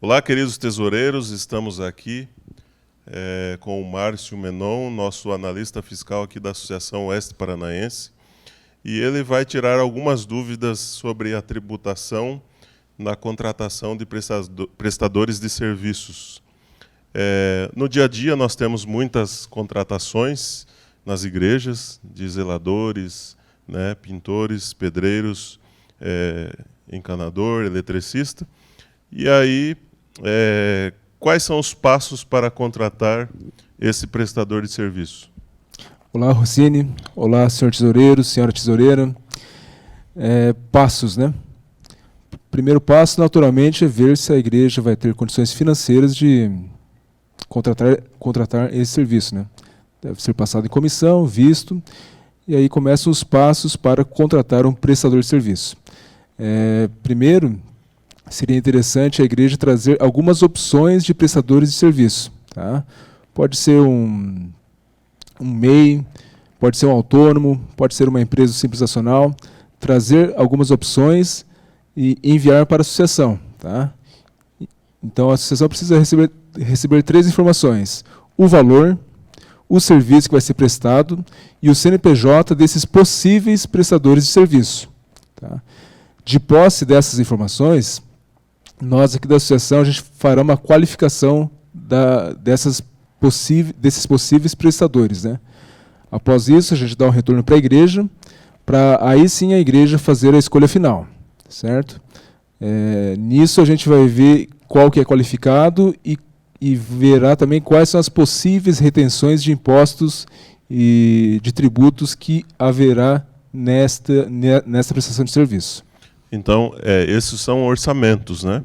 Olá, queridos tesoureiros, estamos aqui com o Márcio Menon, nosso analista fiscal aqui da Associação Oeste Paranaense, e ele vai tirar algumas dúvidas sobre a tributação na contratação de prestadores de serviços. No dia a dia, nós temos muitas contratações nas igrejas, de zeladores, né, pintores, pedreiros, encanador, eletricista. E aí, quais são os passos para contratar esse prestador de serviço? Olá, Rossini. Olá, senhor tesoureiro, senhora tesoureira. Passos, né? Primeiro passo, naturalmente, é ver se a igreja vai ter condições financeiras de contratar esse serviço, né? Deve ser passado em comissão, visto, e aí começam os passos para contratar um prestador de serviço. Primeiro, seria interessante a igreja trazer algumas opções de prestadores de serviço. Tá? Pode ser um MEI, pode ser um autônomo, pode ser uma empresa simples nacional, trazer algumas opções e enviar para a associação. Tá? Então a associação precisa receber 3 informações: o valor, o serviço que vai ser prestado e o CNPJ desses possíveis prestadores de serviço. Tá? De posse dessas informações, nós aqui da associação a gente fará uma qualificação desses possíveis prestadores, né? Após isso, a gente dá um retorno para a igreja, para aí sim a igreja fazer a escolha final, certo? Nisso a gente vai ver qual que é qualificado e verá também quais são as possíveis retenções de impostos e de tributos que haverá nesta prestação de serviço. Então, esses são orçamentos, né?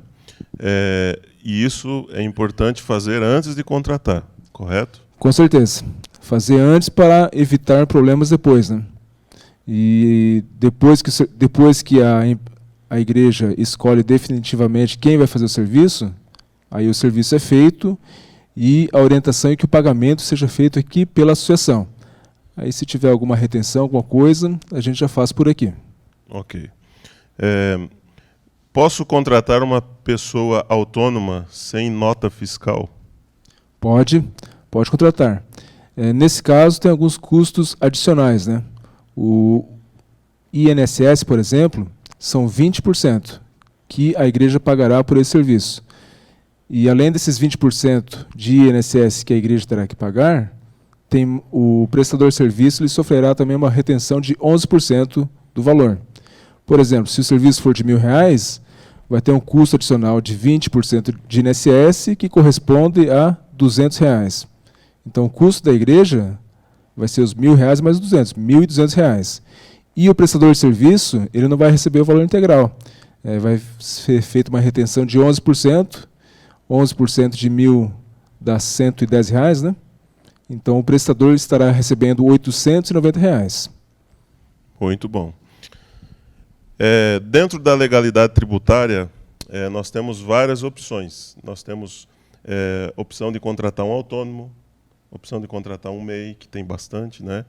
E isso é importante fazer antes de contratar, correto? Com certeza. Fazer antes para evitar problemas depois, né? E depois que a igreja escolhe definitivamente quem vai fazer o serviço, aí o serviço é feito e a orientação é que o pagamento seja feito aqui pela associação. Aí, se tiver alguma retenção, alguma coisa, a gente já faz por aqui. Ok. Posso contratar uma pessoa autônoma sem nota fiscal? Pode contratar. Nesse caso, tem alguns custos adicionais, né? O INSS, por exemplo, são 20% que a igreja pagará por esse serviço. E além desses 20% de INSS que a igreja terá que pagar, o prestador de serviço ele sofrerá também uma retenção de 11% do valor. Por exemplo, se o serviço for de R$1.000, vai ter um custo adicional de 20% de INSS, que corresponde a R$200. Então, o custo da igreja vai ser os R$1.000 mais os R$200, R$1.200. E o prestador de serviço, ele não vai receber o valor integral. Vai ser feita uma retenção de 11%, 11% de R$1.000 dá R$110, né? Então, o prestador estará recebendo R$890. Muito bom. Dentro da legalidade tributária, nós temos várias opções. Nós temos opção de contratar um autônomo, opção de contratar um MEI, que tem bastante, né?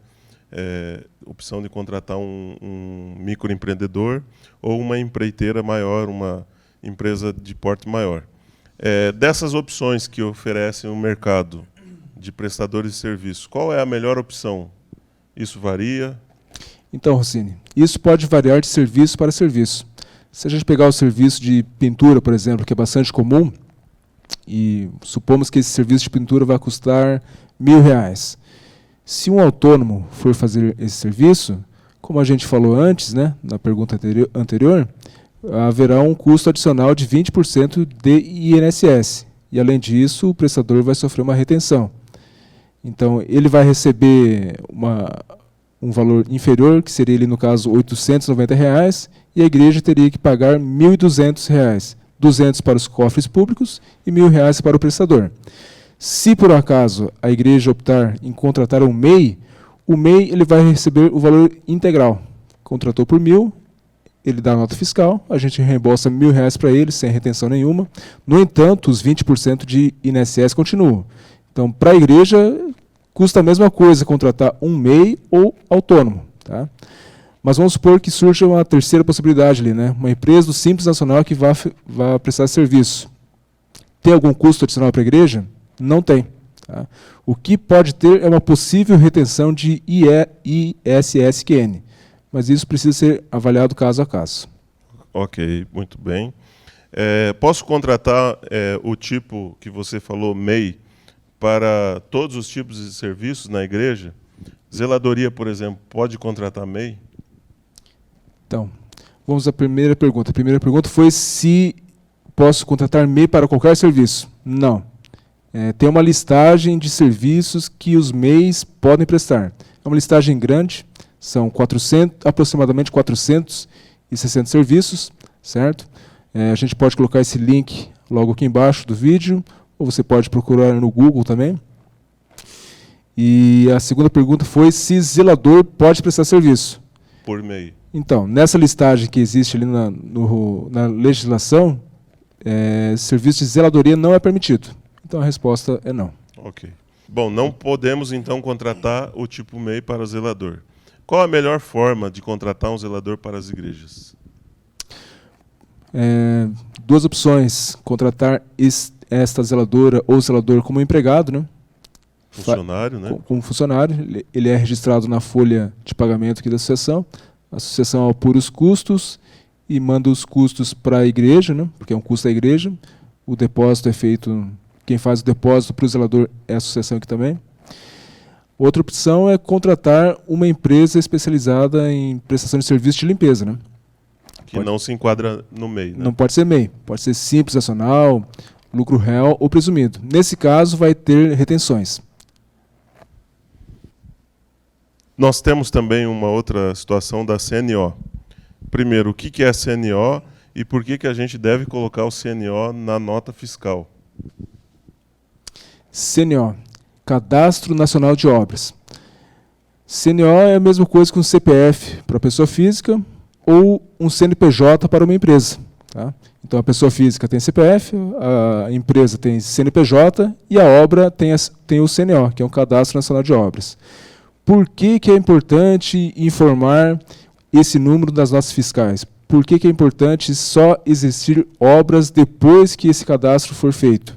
Opção de contratar um microempreendedor ou uma empreiteira maior, uma empresa de porte maior. Dessas opções que oferecem o mercado de prestadores de serviço, qual é a melhor opção? Isso varia? Então, Rossini, isso pode variar de serviço para serviço. Se a gente pegar o serviço de pintura, por exemplo, que é bastante comum, e supomos que esse serviço de pintura vai custar R$1.000. Se um autônomo for fazer esse serviço, como a gente falou antes, né, na pergunta anterior, haverá um custo adicional de 20% de INSS. E, além disso, o prestador vai sofrer uma retenção. Então, ele vai receber um valor inferior, que seria, no caso, R$890, e a igreja teria que pagar R$1.200, 200 para os cofres públicos e R$1.000 para o prestador. Se, por acaso, a igreja optar em contratar um MEI, o MEI ele vai receber o valor integral. Contratou por R$1.000, ele dá a nota fiscal, a gente reembolsa R$1.000 para ele, sem retenção nenhuma. No entanto, os 20% de INSS continuam. Então, para a igreja, custa a mesma coisa contratar um MEI ou autônomo. Tá? Mas vamos supor que surja uma terceira possibilidade ali, né? Uma empresa do Simples Nacional que vá prestar serviço. tem algum custo adicional para a igreja? Não tem. Tá? O que pode ter é uma possível retenção de ISSQN, mas isso precisa ser avaliado caso a caso. Ok, muito bem. Posso contratar o tipo que você falou, MEI, para todos os tipos de serviços na igreja? Zeladoria, por exemplo, pode contratar MEI? Então, vamos à primeira pergunta. A primeira pergunta foi se posso contratar MEI para qualquer serviço. Não. Tem uma listagem de serviços que os MEIs podem prestar. É uma listagem grande, são aproximadamente 460 serviços, certo? A gente pode colocar esse link logo aqui embaixo do vídeo, ou você pode procurar no Google também. E a segunda pergunta foi se zelador pode prestar serviço. Por MEI. Então, nessa listagem que existe ali na legislação, serviço de zeladoria não é permitido. Então a resposta é não. Ok. Bom, não podemos então contratar o tipo MEI para zelador. Qual a melhor forma de contratar um zelador para as igrejas? Duas opções: contratar esta zeladora ou zelador como empregado, né? Funcionário, né? Como funcionário. Ele é registrado na folha de pagamento aqui da associação. A associação apura os custos e manda os custos para a igreja, né? Porque é um custo da igreja. O depósito é feito... Quem faz o depósito para o zelador é a associação aqui também. Outra opção é contratar uma empresa especializada em prestação de serviço de limpeza, né? Que não se enquadra no MEI, né? Não pode ser MEI, pode ser simples, nacional, lucro real ou presumido. Nesse caso, vai ter retenções. Nós temos também uma outra situação da CNO. Primeiro, o que é a CNO e por que a gente deve colocar o CNO na nota fiscal? CNO, Cadastro Nacional de Obras. CNO é a mesma coisa que um CPF para a pessoa física ou um CNPJ para uma empresa. Tá? Então a pessoa física tem CPF, a empresa tem CNPJ e a obra tem o CNO, que é um Cadastro Nacional de Obras. Por que é importante informar esse número das notas fiscais? Por que é importante só existir obras depois que esse cadastro for feito?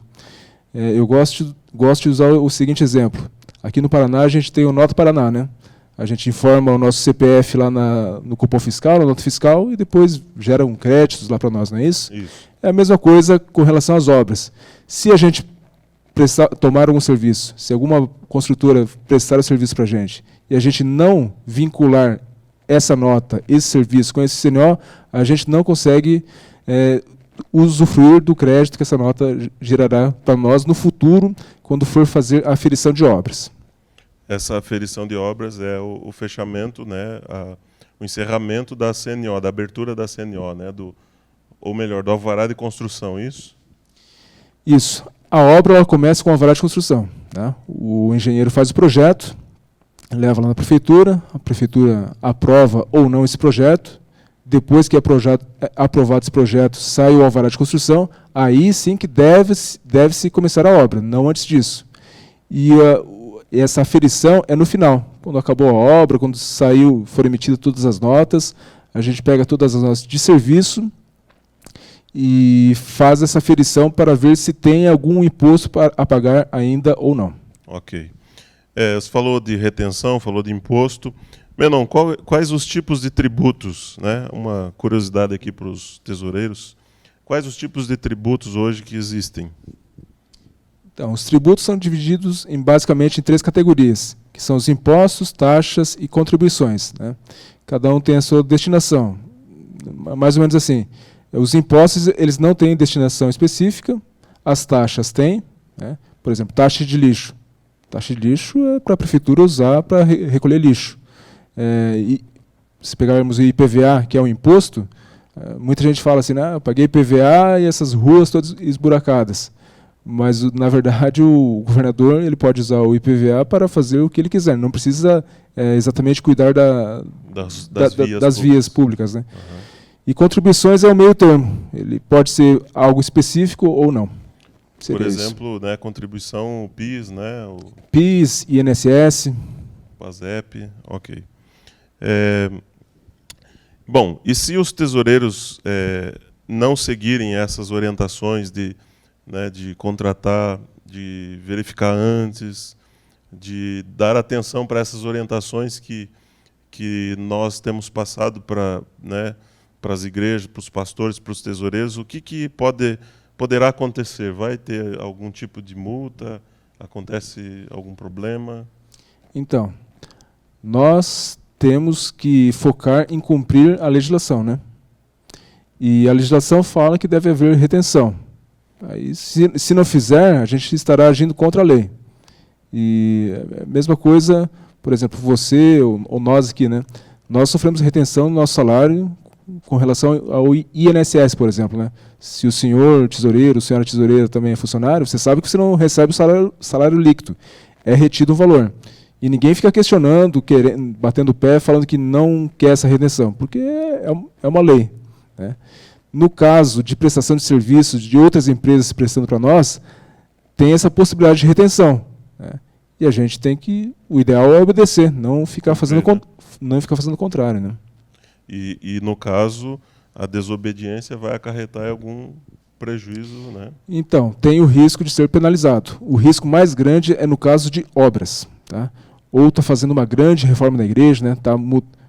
Eu gosto de usar o seguinte exemplo. Aqui no Paraná a gente tem o Nota Paraná, né? A gente informa o nosso CPF lá no cupom fiscal, na nota fiscal, e depois geram créditos lá para nós, não é isso? Isso. É a mesma coisa com relação às obras. Se a gente tomar algum serviço, se alguma construtora prestar o serviço para a gente, e a gente não vincular essa nota, esse serviço com esse CNO, a gente não consegue usufruir do crédito que essa nota gerará para nós no futuro, quando for fazer a aferição de obras. Essa aferição de obras é o fechamento, né, o encerramento da CNO, da abertura da CNO, né, ou melhor, do alvará de construção, isso? Isso. A obra ela começa com o alvará de construção. Né? O engenheiro faz o projeto, leva lá na prefeitura, a prefeitura aprova ou não esse projeto. Depois que é aprovado esse projeto, sai o alvará de construção, aí sim que deve-se começar a obra, não antes disso. E essa aferição é no final, quando acabou a obra, quando foram emitidas todas as notas, a gente pega todas as notas de serviço e faz essa aferição para ver se tem algum imposto a pagar ainda ou não. Ok. Você falou de retenção, falou de imposto. Menon, quais os tipos de tributos, né? Uma curiosidade aqui para os tesoureiros. Quais os tipos de tributos hoje que existem? Então, os tributos são divididos basicamente em 3 categorias, que são os impostos, taxas e contribuições. Né? Cada um tem a sua destinação. Mais ou menos assim. Os impostos eles não têm destinação específica, as taxas têm. Né? Por exemplo, taxa de lixo. Taxa de lixo é para a prefeitura usar para recolher lixo. E se pegarmos o IPVA, que é um imposto, muita gente fala assim, eu paguei IPVA e essas ruas todas esburacadas. Mas, na verdade, o governador ele pode usar o IPVA para fazer o que ele quiser. Não precisa exatamente cuidar das vias públicas. Né? Uhum. E contribuições é o meio termo. Ele pode ser algo específico ou não. Por exemplo, né, contribuição PIS, né? PIS, INSS. PASEP, ok. Bom, e se os tesoureiros não seguirem essas orientações de né, de contratar, de verificar antes, de dar atenção para essas orientações que nós temos passado para, né, para as igrejas, para os pastores, para os tesoureiros. O que poderá acontecer? Vai ter algum tipo de multa? Acontece algum problema? Então, nós temos que focar em cumprir a legislação, né? E a legislação fala que deve haver retenção. Aí, se não fizer, a gente estará agindo contra a lei. E a mesma coisa, por exemplo, você ou nós aqui, né? Nós sofremos retenção no nosso salário com relação ao INSS, por exemplo, né? Se o senhor tesoureiro, a senhora tesoureira também é funcionário, você sabe que você não recebe o salário líquido. É retido o valor. E ninguém fica questionando, batendo o pé, falando que não quer essa retenção, porque é uma lei, né? No caso de prestação de serviços de outras empresas prestando para nós, tem essa possibilidade de retenção, né? E a gente tem que, o ideal é obedecer, não ficar fazendo o contrário, né? E no caso, a desobediência vai acarretar algum prejuízo, né? Então, tem o risco de ser penalizado. O risco mais grande é no caso de obras, tá? Ou está fazendo uma grande reforma na igreja, né?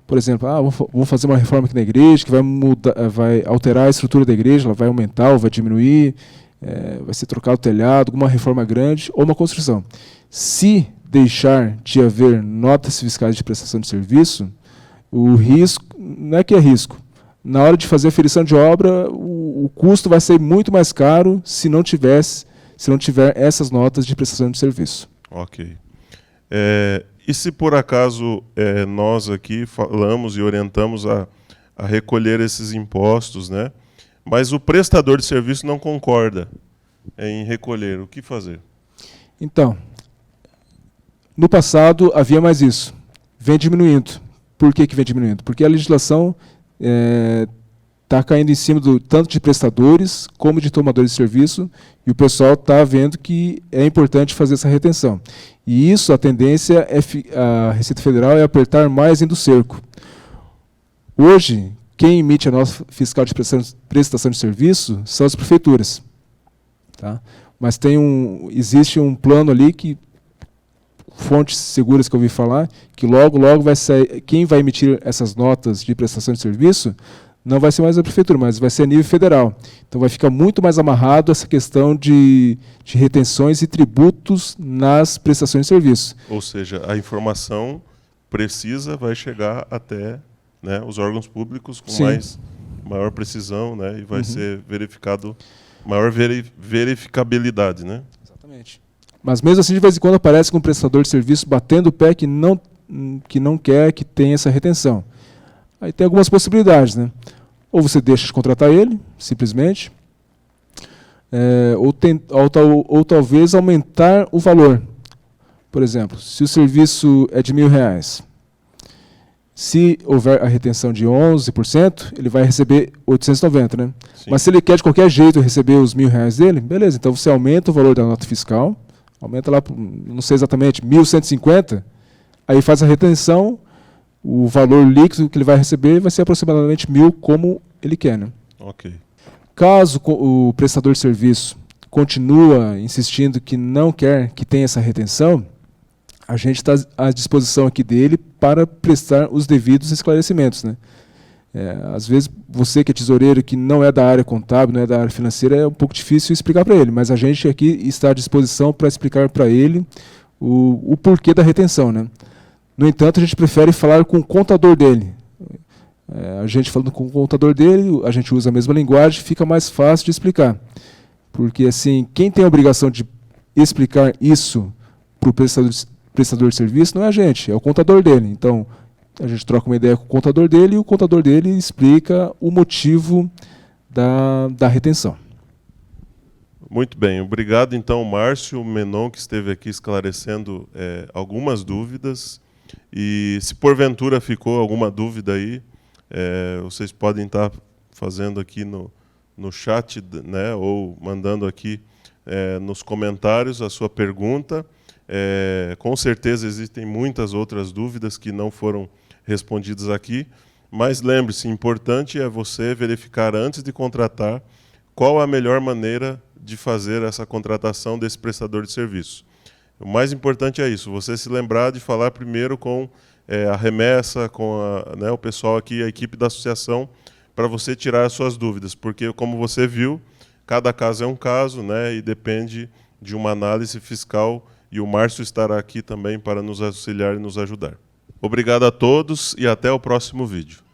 Por exemplo, vou fazer uma reforma aqui na igreja que vai alterar a estrutura da igreja, ela vai aumentar ou vai diminuir, vai ser trocado o telhado, alguma reforma grande ou uma construção. Se deixar de haver notas fiscais de prestação de serviço, o risco, não é que é risco, na hora de fazer a ferição de obra, o custo vai ser muito mais caro se não tiver essas notas de prestação de serviço. Ok. E se por acaso nós aqui falamos e orientamos a recolher esses impostos, né? Mas o prestador de serviço não concorda em recolher, o que fazer? Então, no passado havia mais isso. Vem diminuindo. Por que vem diminuindo? Porque a legislação está caindo em cima tanto de prestadores como de tomadores de serviço, e o pessoal está vendo que é importante fazer essa retenção. E isso, a tendência a Receita Federal é apertar mais ainda o cerco. Hoje, quem emite a nota fiscal de prestação de serviço são as prefeituras, tá? Mas existe um plano ali que, fontes seguras que eu ouvi falar, que logo vai sair, quem vai emitir essas notas de prestação de serviço não vai ser mais a prefeitura, mas vai ser a nível federal. Então vai ficar muito mais amarrado essa questão de retenções e tributos nas prestações de serviço. Ou seja, a informação precisa vai chegar até, né, os órgãos públicos com maior precisão, né, e vai ser verificado, maior verificabilidade, né? Exatamente. Mas mesmo assim, de vez em quando aparece com um prestador de serviço batendo o pé que não quer que tenha essa retenção. Aí tem algumas possibilidades, né? Ou você deixa de contratar ele, simplesmente, ou talvez aumentar o valor. Por exemplo, se o serviço é de R$1.000, se houver a retenção de 11%, ele vai receber 890, né? Sim. Mas se ele quer de qualquer jeito receber os R$1.000 dele, beleza, então você aumenta o valor da nota fiscal, aumenta lá, não sei exatamente, 1.150, aí faz a retenção, o valor líquido que ele vai receber vai ser aproximadamente 1.000, como ele quer, né? Ok. Caso o prestador de serviço continua insistindo que não quer que tenha essa retenção, a gente está à disposição aqui dele para prestar os devidos esclarecimentos, né? Às vezes, você que é tesoureiro, que não é da área contábil, não é da área financeira, é um pouco difícil explicar para ele, mas a gente aqui está à disposição para explicar para ele o porquê da retenção, né? No entanto, a gente prefere falar com o contador dele. A gente falando com o contador dele, a gente usa a mesma linguagem, fica mais fácil de explicar. Porque, assim, quem tem a obrigação de explicar isso para o prestador de serviço não é a gente, é o contador dele. Então, a gente troca uma ideia com o contador dele e o contador dele explica o motivo da retenção. Muito bem, obrigado então, Márcio Menon, que esteve aqui esclarecendo algumas dúvidas. E se porventura ficou alguma dúvida aí, vocês podem estar fazendo aqui no chat, né, ou mandando aqui nos comentários a sua pergunta. Com certeza existem muitas outras dúvidas que não foram respondidas aqui, mas lembre-se, importante é você verificar antes de contratar qual a melhor maneira de fazer essa contratação desse prestador de serviço. O mais importante é isso, você se lembrar de falar primeiro com a remessa, com o pessoal aqui, a equipe da associação, para você tirar as suas dúvidas, porque, como você viu, cada caso é um caso, né, e depende de uma análise fiscal, e o Márcio estará aqui também para nos auxiliar e nos ajudar. Obrigado a todos e até o próximo vídeo.